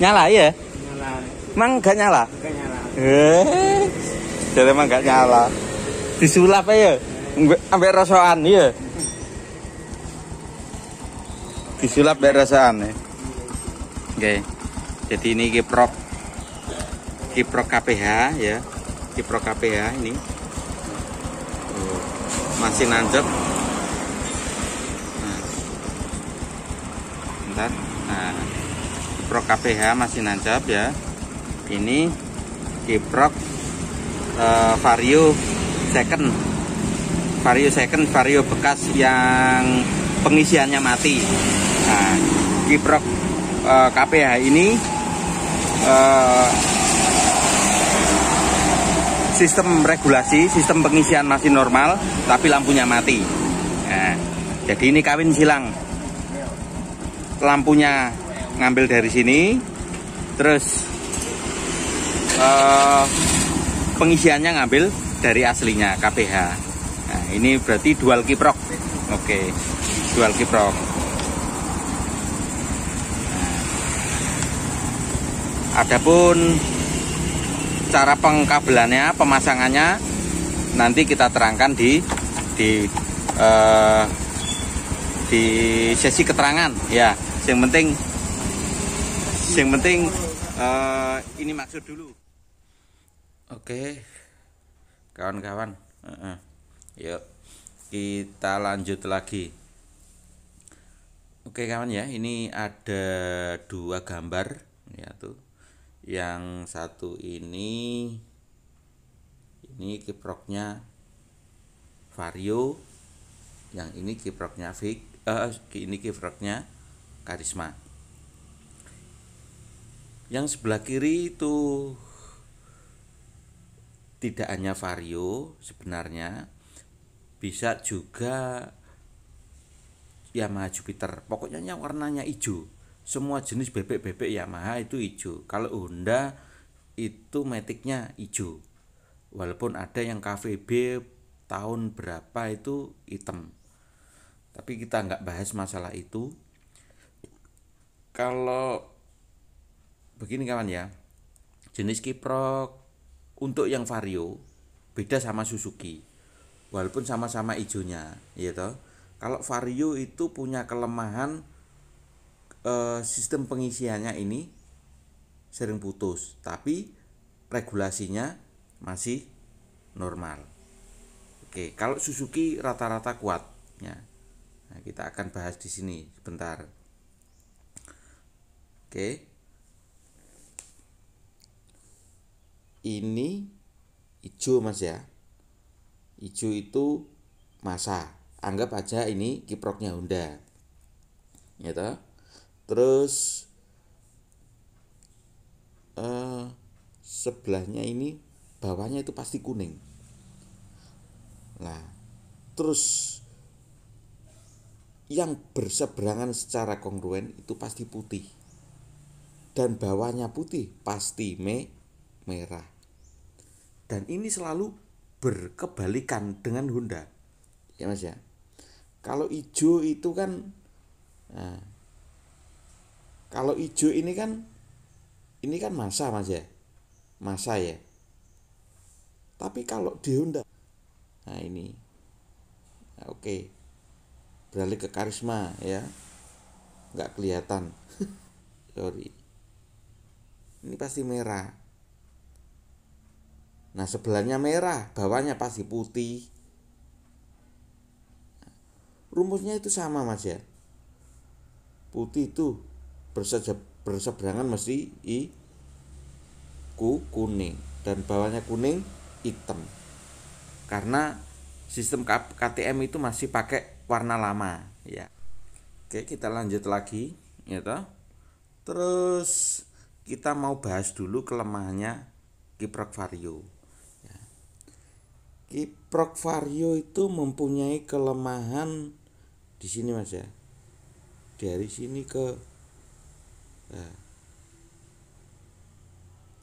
Nyala ya? Nyala. Emang gak nyala? Gak nyala. Jadi emang gak nyala. Disulap ya? Ambek rasoan ya? Disulap ambek rasoan ya? Oke. Jadi ini kiprok KPH ya. Kiprok KPH ini. Masih nancep. Bentar. Nah, kiprok KPH masih nancap ya. Ini kiprok Vario second, Vario bekas yang pengisiannya mati. Nah, kiprok KPH ini sistem regulasi, sistem pengisian masih normal, tapi lampunya mati. Nah, jadi ini kawin silang. Lampunya ngambil dari sini, terus pengisiannya ngambil dari aslinya KPH. Nah, ini berarti dual kiprok. Oke, dual kiprok. Nah, adapun cara pengkabelannya, pemasangannya nanti kita terangkan di sesi keterangan ya. Yang penting ini maksud dulu. Oke, kawan-kawan, yuk kita lanjut lagi. Oke kawan ya, ini ada dua gambar ya tuh. Yang satu ini kiproknya Vario, yang ini kiproknya ini kiproknya Karisma. Yang sebelah kiri itu tidak hanya Vario, sebenarnya bisa juga Yamaha Jupiter. Pokoknya yang warnanya hijau. Semua jenis bebek-bebek Yamaha itu hijau. Kalau Honda itu maticnya hijau. Walaupun ada yang KVB tahun berapa itu hitam. Tapi kita nggak bahas masalah itu. Kalau begini kawan ya, jenis kiprok untuk yang Vario beda sama Suzuki. Walaupun sama-sama hijaunya, ya toh. Kalau Vario itu punya kelemahan sistem pengisiannya ini sering putus, tapi regulasinya masih normal. Oke, kalau Suzuki rata-rata kuat ya. Nah, kita akan bahas di sini sebentar. Oke. Ini hijau Mas ya. Hijau itu masa. Anggap aja ini kiproknya Honda. Ya toh? Terus sebelahnya ini bawahnya itu pasti kuning. Nah, terus yang berseberangan secara kongruen itu pasti putih. Dan bawahnya putih pasti merah. Dan ini selalu berkebalikan dengan Honda. Ya Mas ya. Kalau hijau itu kan kalau hijau ini kan masa Mas ya. Masa ya. Tapi kalau di Honda, nah ini. Nah, oke. Beralih ke Karisma ya. Nggak kelihatan. Sorry. Ini pasti merah. Nah, sebelahnya merah, bawahnya pasti putih. Rumusnya itu sama Mas ya. Putih itu berseberangan mesti kuning, dan bawahnya kuning hitam. Karena sistem KTM itu masih pakai warna lama ya. Oke, kita lanjut lagi ya toh. Terus kita mau bahas dulu kelemahannya kiprok Vario ya. Kiprok Vario itu mempunyai kelemahan di sini Mas ya. Dari sini ke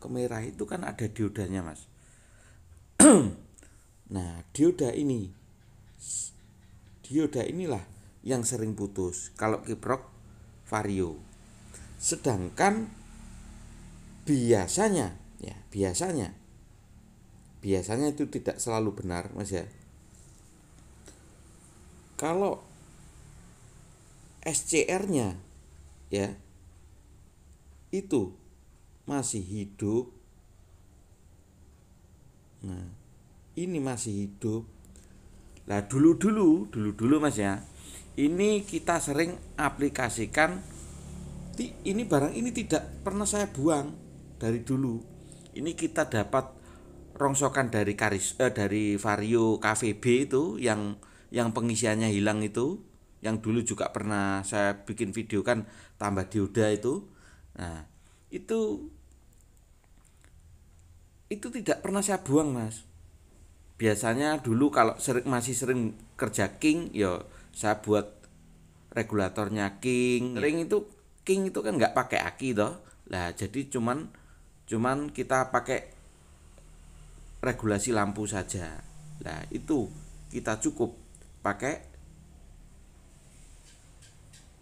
merah itu kan ada diodanya Mas. Nah, dioda inilah yang sering putus kalau kiprok Vario. Sedangkan biasanya ya, biasanya itu tidak selalu benar Mas ya. Kalau SCR-nya ya itu masih hidup, nah ini masih hidup. Nah dulu Mas ya, ini kita sering aplikasikan. Ini barang ini tidak pernah saya buang dari dulu. Ini kita dapat rongsokan dari Vario KVB itu yang pengisiannya hilang itu, yang dulu juga pernah saya bikin video kan, tambah dioda itu. Nah, itu tidak pernah saya buang Mas. Biasanya dulu kalau masih sering kerja king, ya saya buat regulatornya king. Sering itu king itu kan nggak pakai aki toh. Lah jadi cuman kita pakai regulasi lampu saja. Nah itu kita cukup pakai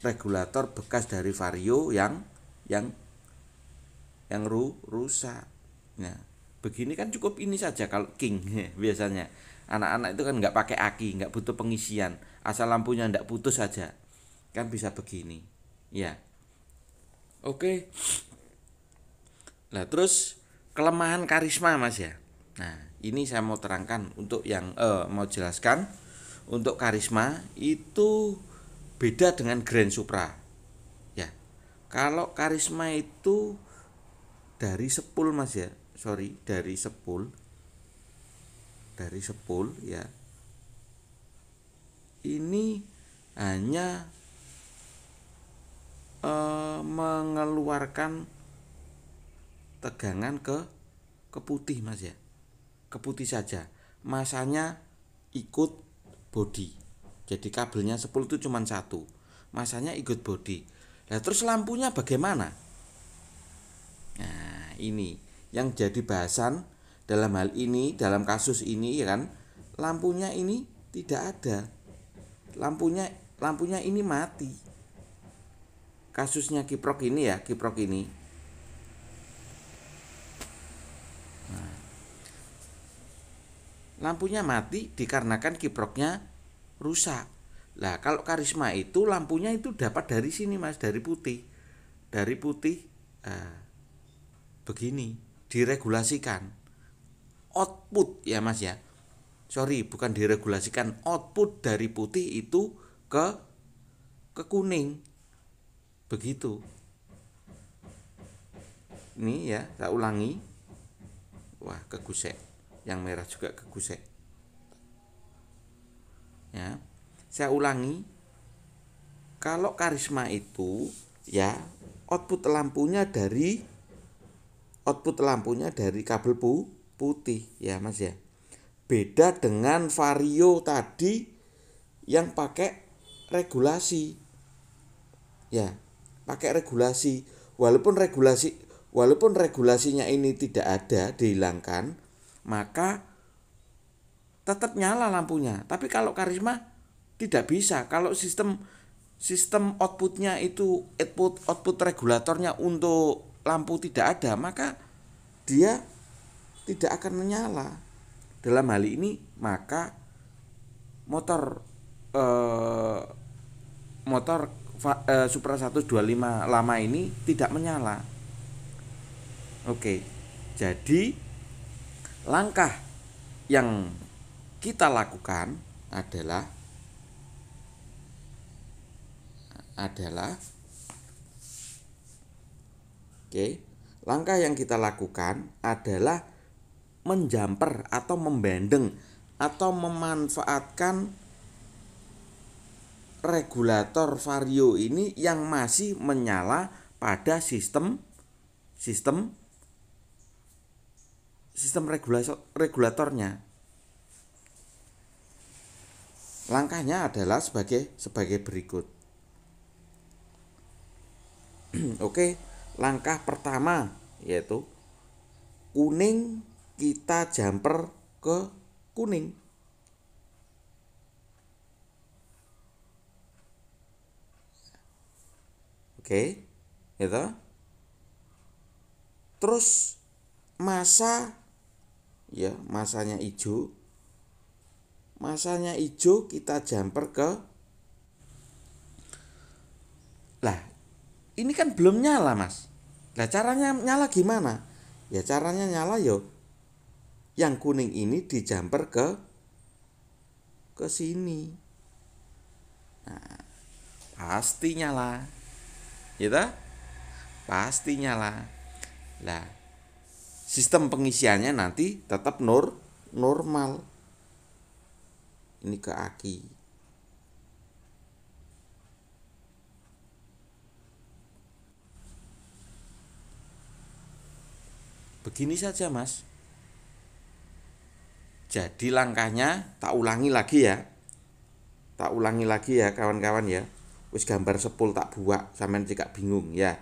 regulator bekas dari Vario yang rusak. Nah begini kan cukup ini saja kalau king biasanya. Anak-anak itu kan nggak pakai aki, nggak butuh pengisian, asal lampunya nggak putus saja kan bisa begini ya. Oke. Nah terus kelemahan karisma Mas ya. Nah ini saya mau terangkan untuk yang mau jelaskan untuk karisma itu beda dengan Grand Supra ya. Kalau karisma itu dari sepul Mas ya, sorry dari sepul ya, ini hanya mengeluarkan tegangan ke putih Mas ya, ke putih saja, masanya ikut body. Jadi kabelnya sepul itu cuma satu, masanya ikut body. Nah terus lampunya bagaimana? Nah ini yang jadi bahasan dalam hal ini, dalam kasus ini ya kan, lampunya ini tidak ada, lampunya ini mati. Kasusnya kiprok ini ya, kiprok ini. Nah, lampunya mati dikarenakan kiproknya rusak. Lah kalau karisma itu lampunya itu dapat dari sini Mas, dari putih. Dari putih begini, diregulasikan. Output ya Mas ya. Sorry, bukan diregulasikan, output dari putih itu ke kuning. Begitu. Ini ya, saya ulangi. Wah, kegusek. Yang merah juga kegusek. Ya. Saya ulangi. Kalau karisma itu ya output lampunya dari kabel putih ya Mas ya. Beda dengan Vario tadi yang pakai regulasi. Ya, pakai regulasi. Walaupun regulasinya ini tidak ada, dihilangkan, maka tetap nyala lampunya. Tapi kalau karisma tidak bisa. Kalau sistem outputnya itu output regulatornya untuk lampu tidak ada, maka dia tidak akan menyala. Dalam hal ini maka motor motor Supra 125 lama ini tidak menyala. Oke. Jadi langkah yang kita lakukan adalah langkah yang kita lakukan adalah menjamper atau membandeng atau memanfaatkan regulator Vario ini yang masih menyala pada sistem regulatornya. Langkahnya adalah sebagai berikut. Oke, langkah pertama yaitu kuning, kita jumper ke kuning. Oke, gitu. Terus masa ya, masanya hijau kita jumper ke, lah ini kan belum nyala Mas. Lah caranya nyala gimana? Ya caranya nyala yo yang kuning ini di jumper ke sini. Nah, pasti nyala. Gitu? Pasti nyala. Lah, sistem pengisiannya nanti tetap normal. Ini ke aki. Begini saja Mas. Jadi langkahnya tak ulangi lagi ya. Tak ulangi lagi ya kawan-kawan ya. Wis gambar sepul tak buak sampean cekak bingung ya.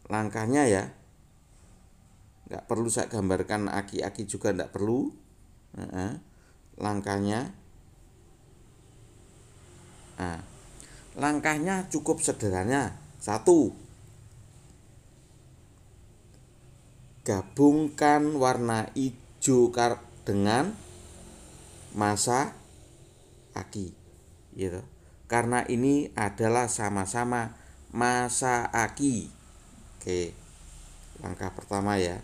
Langkahnya ya. Nggak perlu saya gambarkan aki-aki juga nggak perlu. Langkahnya. Nah, langkahnya cukup sederhana. 1. Gabungkan warna hijau dengan masa aki, gitu. Karena ini adalah sama-sama masa aki. Oke, langkah pertama ya.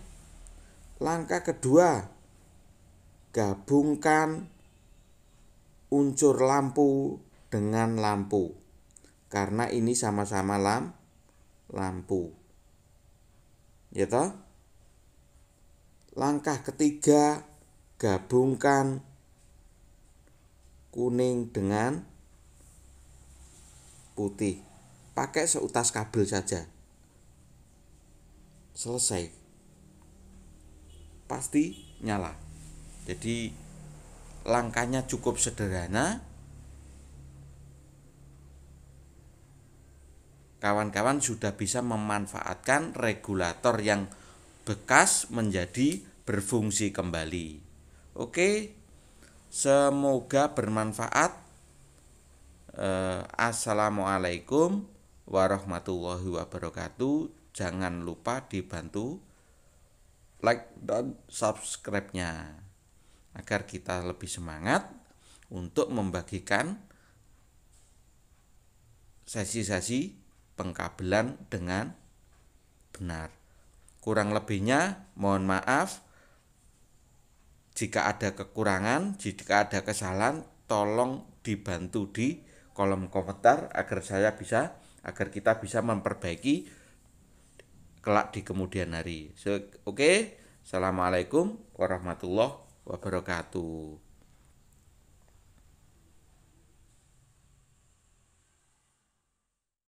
Langkah kedua, gabungkan unsur lampu dengan lampu. Karena ini sama-sama lampu. Ya toh? Langkah ketiga, gabungkan kuning dengan putih. Pakai seutas kabel saja. Selesai. Pasti nyala. Jadi langkahnya cukup sederhana. Kawan-kawan sudah bisa memanfaatkan regulator yang bekas menjadi berfungsi kembali. Oke, semoga bermanfaat. Assalamualaikum warahmatullahi wabarakatuh. Jangan lupa dibantu like dan subscribe-nya agar kita lebih semangat untuk membagikan sesi-sesi pengkabelan dengan benar. Kurang lebihnya mohon maaf. Jika ada kekurangan, jika ada kesalahan, tolong dibantu di kolom komentar agar kita bisa memperbaiki kelak di kemudian hari. Oke, assalamualaikum warahmatullahi wabarakatuh.